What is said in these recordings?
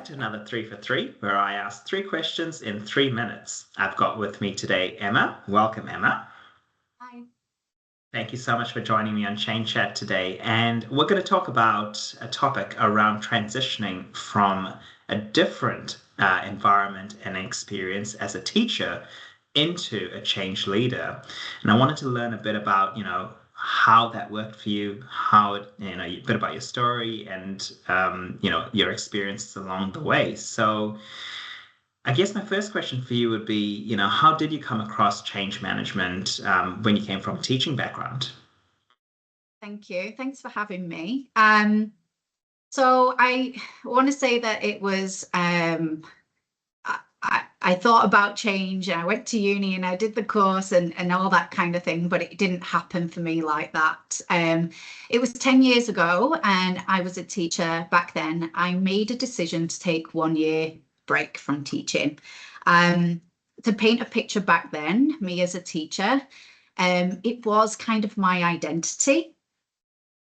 to another 3 for 3, where I ask 3 questions in 3 minutes. I've got with me today Emma. Welcome, Emma. Hi. Thank you so much for joining me on Chain Chat today. And we're going to talk about a topic around transitioning from a different environment and experience as a teacher into a change leader. And I wanted to learn a bit about, how that worked for you, how it, a bit about your story and, your experiences along the way. So I guess my first question for you would be, how did you come across change management when you came from a teaching background? Thank you. Thanks for having me. So I want to say that it was, I thought about change and I went to uni and I did the course and all that kind of thing, but it didn't happen for me like that. It was 10 years ago and I was a teacher back then. I made a decision to take 1 year break from teaching. To paint a picture back then, me as a teacher, it was kind of my identity.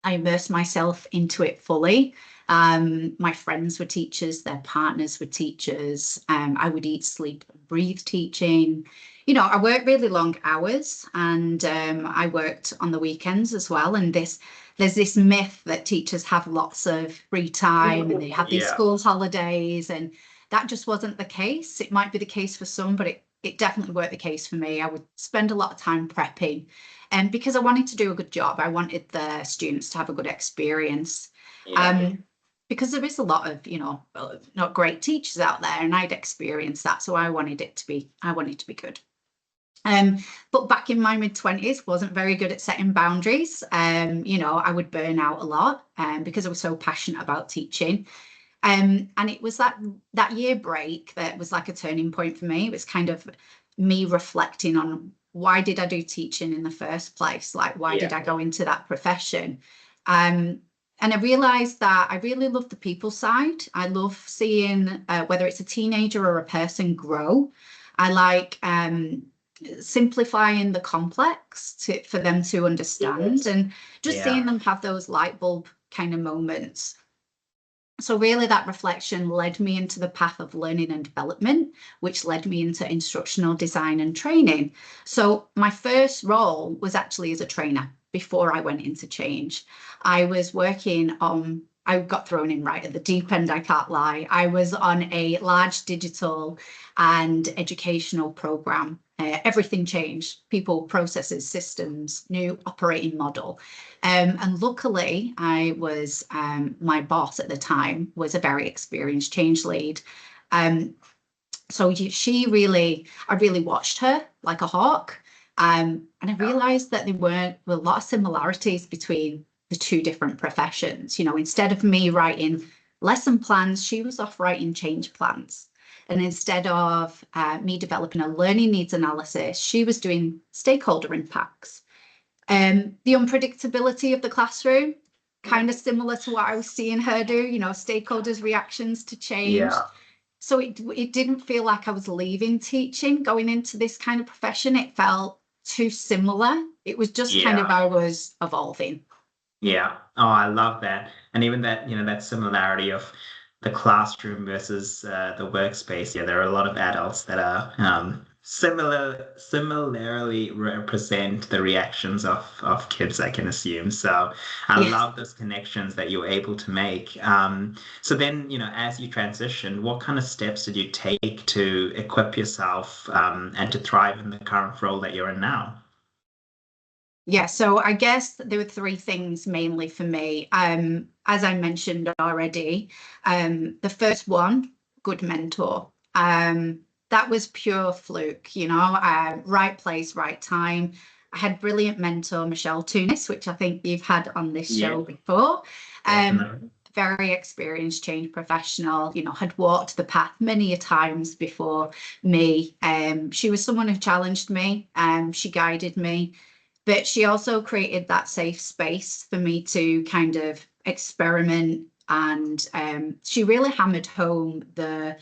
I immersed myself into it fully. My friends were teachers, their partners were teachers. I would eat, sleep, and breathe teaching. I worked really long hours and I worked on the weekends as well. And there's this myth that teachers have lots of free time and they have these school holidays, and that just wasn't the case. It might be the case for some, but it definitely weren't the case for me. I would spend a lot of time prepping, and because I wanted to do a good job, I wanted the students to have a good experience. Because there is a lot of, not great teachers out there, and I'd experienced that, so I wanted it to be good. But back in my mid-20s, wasn't very good at setting boundaries. I would burn out a lot because I was so passionate about teaching. And it was that year break that was like a turning point for me. It was kind of me reflecting on, why did I do teaching in the first place? Like, why did I go into that profession? And I realized that I really love the people side. I love seeing whether it's a teenager or a person grow. I like simplifying the complex for them to understand, and just seeing them have those light bulb kind of moments. So really that reflection led me into the path of learning and development, which led me into instructional design and training. So my first role was actually as a trainer before I went into change. I was working on, I got thrown in right at the deep end, I can't lie. I was on a large digital and educational program. Everything changed: people, processes, systems, new operating model. And luckily, I was, my boss at the time was a very experienced change lead. So I really watched her like a hawk. And I realized that there were a lot of similarities between the two different professions. Instead of me writing lesson plans, she was off writing change plans. And instead of me developing a learning needs analysis, she was doing stakeholder impacts. The unpredictability of the classroom, kind of similar to what I was seeing her do, stakeholders' reactions to change. So it didn't feel like I was leaving teaching, going into this kind of profession. It felt too similar. It was just kind of, I was evolving. Yeah. Oh, I love that. And even that, that similarity of the classroom versus the workspace. Yeah, there are a lot of adults that are similarly represent the reactions of kids, I can assume. So I love those connections that you're able to make. So then, as you transition, what kind of steps did you take to equip yourself and to thrive in the current role that you're in now? Yeah, so I guess there were 3 things mainly for me. As I mentioned already, the first one, good mentor. That was pure fluke, right place, right time. I had brilliant mentor, Michelle Tunis, which I think you've had on this show before. Very experienced change professional, had walked the path many a times before me. She was someone who challenged me, she guided me. But she also created that safe space for me to kind of experiment. And she really hammered home the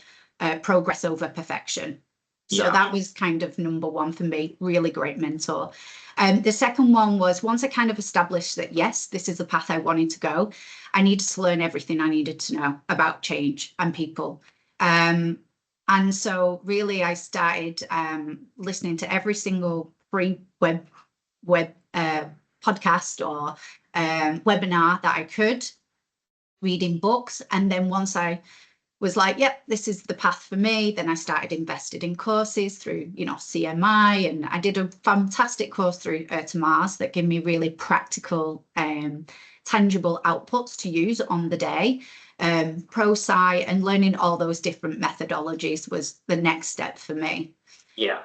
progress over perfection. So that was kind of number 1 for me, really great mentor. The second one was, once I kind of established that, yes, this is the path I wanted to go, I needed to learn everything I needed to know about change and people. And so really I started listening to every single free web podcast or webinar that I could, reading books. And then once I was like, yep, this is the path for me, then I started invested in courses through, CMI, and I did a fantastic course through to Mars that gave me really practical, tangible outputs to use on the day. ProSci and learning all those different methodologies was the next step for me. Yeah.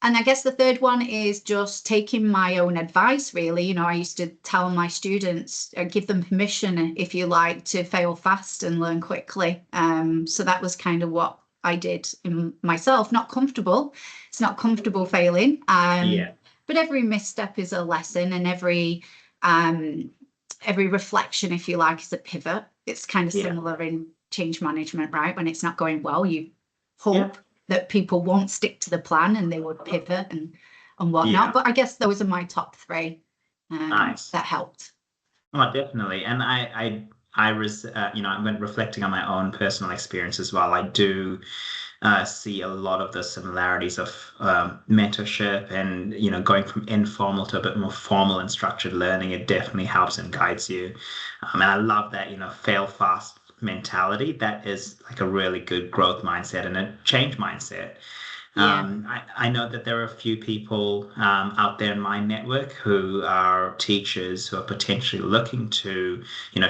And I guess the third one is just taking my own advice, really. I used to tell my students, give them permission, if you like, to fail fast and learn quickly. So that was kind of what I did in myself. Not comfortable. It's not comfortable failing. But every misstep is a lesson, and every reflection, if you like, is a pivot. It's kind of similar in change management, right? When it's not going well, you hope that people won't stick to the plan and they would pivot and whatnot. But I guess those are my top three Nice. that helped. Oh, definitely. And I was, when reflecting on my own personal experience as well, I do see a lot of the similarities of mentorship and, going from informal to a bit more formal and structured learning. It definitely helps and guides you. And I love that, fail fast mentality. That is like a really good growth mindset and a change mindset. I know that there are a few people out there in my network who are teachers who are potentially looking to,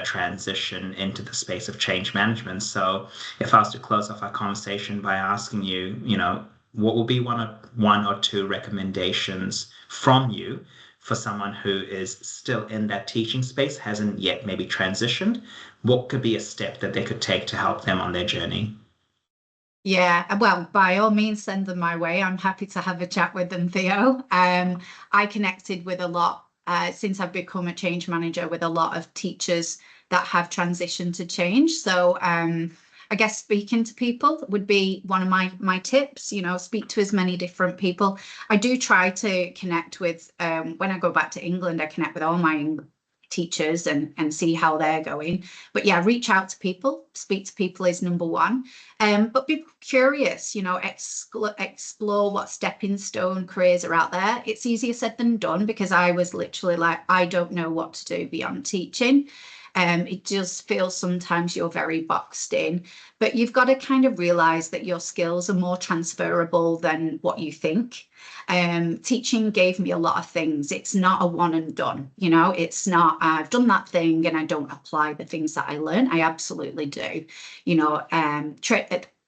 transition into the space of change management. So if I was to close off our conversation by asking you, what will be one or two recommendations from you for someone who is still in that teaching space, hasn't yet maybe transitioned, what could be a step that they could take to help them on their journey? Yeah, well, by all means, send them my way. I'm happy to have a chat with them, Theo. I connected with a lot since I've become a change manager with a lot of teachers that have transitioned to change. So I guess speaking to people would be one of my tips. Speak to as many different people. I do try to connect with, when I go back to England, I connect with all my teachers and see how they're going. But yeah, reach out to people, speak to people is number one. But be curious, explore what stepping stone careers are out there. It's easier said than done, because I was literally like, I don't know what to do beyond teaching. It just feels sometimes you're very boxed in, but you've got to kind of realize that your skills are more transferable than what you think. Teaching gave me a lot of things. It's not a one and done, it's not, I've done that thing and I don't apply the things that I learn. I absolutely do.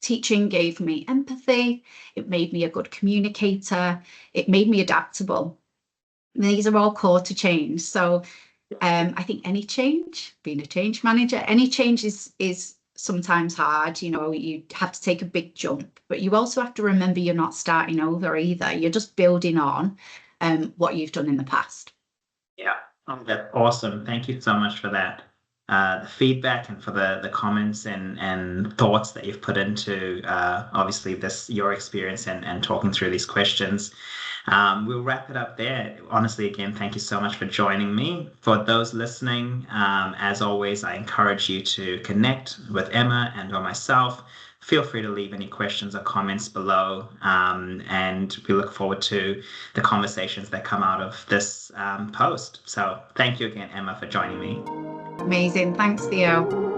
Teaching gave me empathy. It made me a good communicator. It made me adaptable. These are all core to change. So I think any change, being a change manager, any change is sometimes hard. You have to take a big jump, but you also have to remember you're not starting over either. You're just building on what you've done in the past. Yeah, that's awesome. Thank you so much for that. The feedback and for the comments and thoughts that you've put into obviously your experience and talking through these questions. We'll wrap it up there. Honestly, again, thank you so much for joining me. For those listening, as always, I encourage you to connect with Emma and or myself. Feel free to leave any questions or comments below, and we look forward to the conversations that come out of this post. So thank you again, Emma, for joining me. Amazing. Thanks, Theo.